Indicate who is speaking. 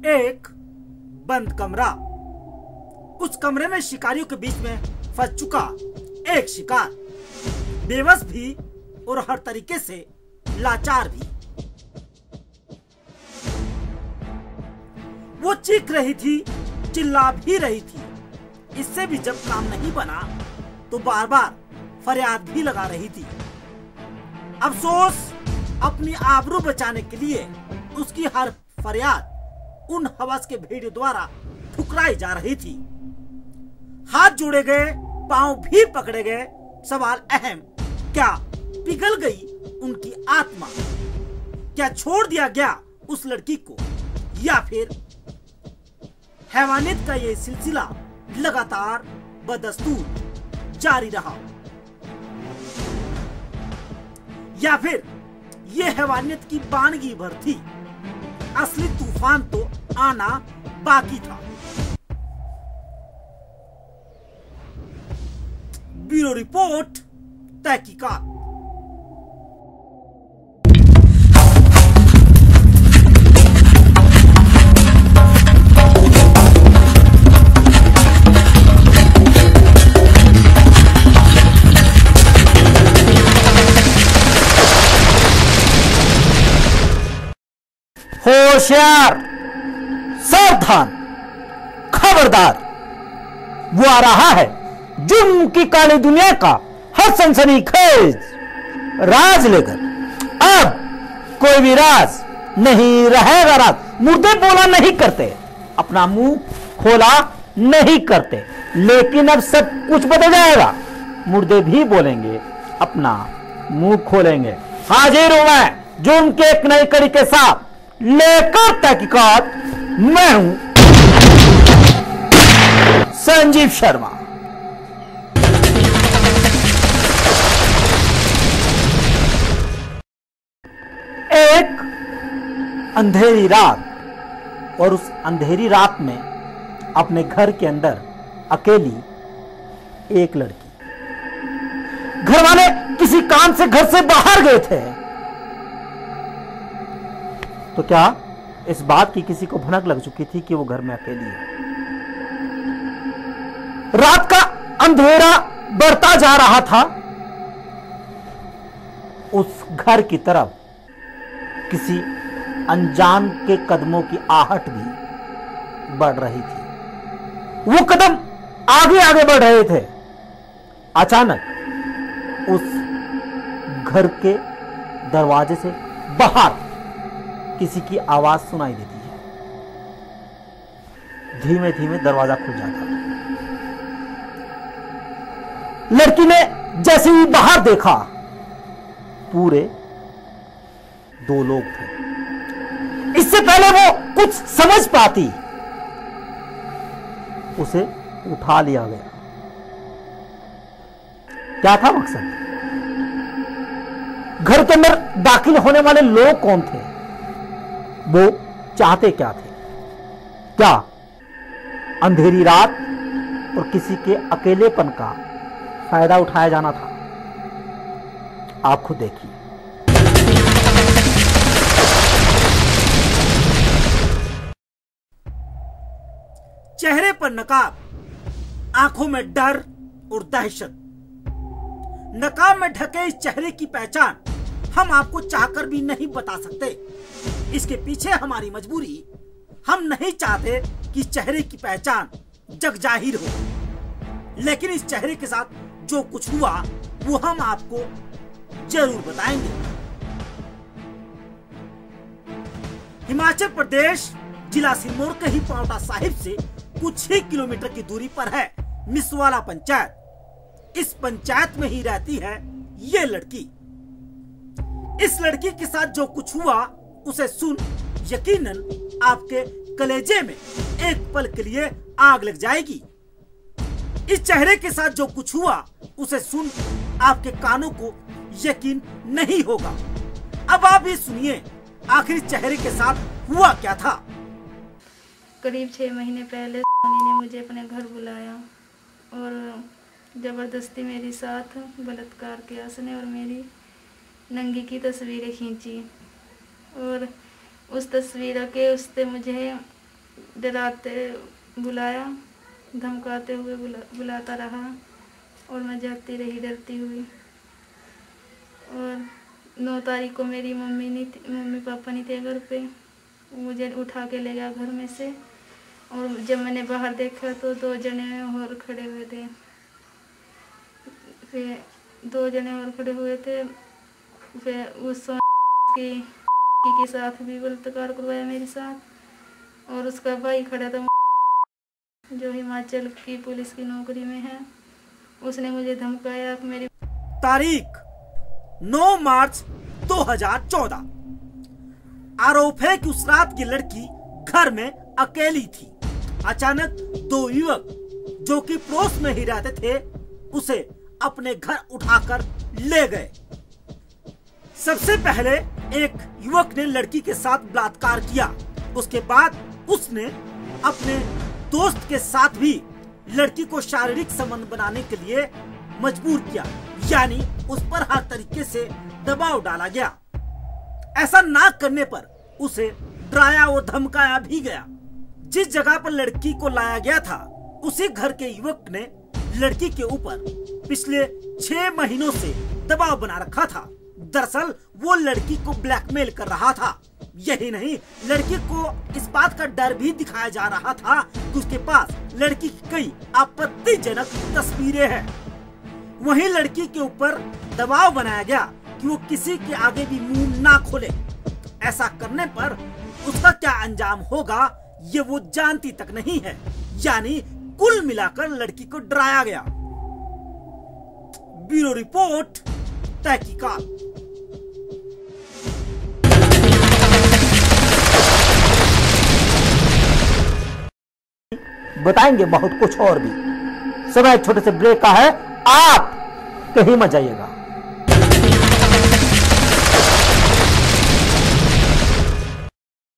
Speaker 1: एक बंद कमरा। उस कमरे में शिकारियों के बीच में फंस चुका एक शिकार, बेबस भी और हर तरीके से लाचार भी। वो चीख रही थी, चिल्ला भी रही थी। इससे भी जब काम नहीं बना तो बार बार फरियाद भी लगा रही थी। अफसोस, अपनी आबरू बचाने के लिए उसकी हर फरियाद उन हवस के भेड़ियों द्वारा ठुकराई जा रही थी। हाथ जोड़े गए, पांव भी पकड़े गए। सवाल अहम, क्या पिघल गई उनकी आत्मा? क्या छोड़ दिया गया उस लड़की को, या फिर हैवानियत का ये सिलसिला लगातार बदस्तूर जारी रहा, या फिर ये हैवानियत की बानगी भर थी? असली तूफान तो आना बाकी था। ब्यूरो रिपोर्ट, तहकीकात।
Speaker 2: होशियार, सावधान, खबरदार, वो आ रहा है जुर्म की काली दुनिया का हर सनसनीखेज राज लेकर। अब कोई भी राज नहीं रहेगा। राज मुर्दे बोला नहीं करते, अपना मुंह खोला नहीं करते, लेकिन अब सब कुछ बदल जाएगा। मुर्दे भी बोलेंगे, अपना मुंह खोलेंगे। हाजिर हूं मैं जुर्म के एक नई कड़ी के साथ लेकर तहकीकात। मैं हूं संजीव शर्मा। एक अंधेरी रात, और उस अंधेरी रात में अपने घर के अंदर अकेली एक लड़की। घर वाले किसी काम से घर से बाहर गए थे, तो क्या इस बात की किसी को भनक लग चुकी थी कि वो घर में अकेली है? रात का अंधेरा बढ़ता जा रहा था। उस घर की तरफ किसी अनजान के कदमों की आहट भी बढ़ रही थी। वो कदम आगे आगे बढ़ रहे थे। अचानक उस घर के दरवाजे से बाहर किसी की आवाज सुनाई देती है। धीमे धीमे दरवाजा खुल जाता है। लड़की ने जैसे ही बाहर देखा, पूरे 2 लोग थे। इससे पहले वो कुछ समझ पाती, उसे उठा लिया गया। क्या था मकसद? घर के अंदर दाखिल होने वाले लोग कौन थे? वो चाहते क्या थे? क्या अंधेरी रात और किसी के अकेलेपन का फायदा उठाया जाना था? आप खुद देखिए।
Speaker 1: चेहरे पर नकाब, आंखों में डर और दहशत। नकाब में ढके इस चेहरे की पहचान हम आपको चाहकर भी नहीं बता सकते। इसके पीछे हमारी मजबूरी, हम नहीं चाहते कि चेहरे की पहचान जग जाहिर हो, लेकिन इस चेहरे के साथ जो कुछ हुआ वो हम आपको जरूर बताएंगे। हिमाचल प्रदेश, जिला सिरमौर के ही पांवटा साहिब से कुछ ही किलोमीटर की दूरी पर है मिसवाला पंचायत। इस पंचायत में ही रहती है ये लड़की। इस लड़की के साथ जो कुछ हुआ उसे सुन यकीनन आपके कलेजे में एक पल के लिए आग लग जाएगी। इस चेहरे के साथ जो कुछ हुआ उसे सुन आपके कानों को यकीन नहीं होगा। अब आप भी सुनिए आखिर चेहरे के साथ हुआ क्या था।
Speaker 3: करीब 6 महीने पहले सोनी ने मुझे अपने घर बुलाया और ज़बरदस्ती मेरे साथ बलात्कार किया उसने और मेरी नंगी की तस्वीरें खींची और उस तस्वीर के उससे मुझे डराते बुलाया, धमकाते हुए बुलाता रहा और मैं जाती रही डरती हुई। और 9 तारीख को मेरी मम्मी पापा नहीं थे घर पे, मुझे उठा के ले गया घर में से। और जब मैंने बाहर देखा तो 2 जने और खड़े हुए थे। फिर 2 जने और खड़े हुए थे। फिर उस के साथ भी बलात्कार करवाया मेरे साथ। और उसका भाई खड़ा था जो हिमाचल की पुलिस की नौकरी में है, उसने मुझे धमकाया कि मेरी
Speaker 1: तारीख 9 मार्च 2014। आरोप है कि उस रात की लड़की घर में अकेली थी। अचानक 2 युवक जो कि पड़ोस में ही रहते थे उसे अपने घर उठाकर ले गए। सबसे पहले एक युवक ने लड़की के साथ बलात्कार किया, उसके बाद उसने अपने दोस्त के साथ भी लड़की को शारीरिक संबंध बनाने के लिए मजबूर किया, यानी उस पर हर तरीके से दबाव डाला गया। ऐसा ना करने पर उसे डराया और धमकाया भी गया। जिस जगह पर लड़की को लाया गया था उसी घर के युवक ने लड़की के ऊपर पिछले 6 महीनों से दबाव बना रखा था। दरअसल वो लड़की को ब्लैकमेल कर रहा था। यही नहीं, लड़की को इस बात का डर भी दिखाया जा रहा था कि उसके पास लड़की की कई आपत्तिजनक तस्वीरें हैं। वहीं लड़की के ऊपर दबाव बनाया गया कि वो किसी के आगे भी मुंह ना खोले। ऐसा करने पर उसका क्या अंजाम होगा ये वो जानती तक नहीं है। यानी कुल मिलाकर लड़की को डराया गया। ब्यूरो रिपोर्ट, तहकीकात।
Speaker 2: बताएंगे बहुत कुछ और भी। समय छोटे से ब्रेक का है, आप कहीं मत जाइएगा।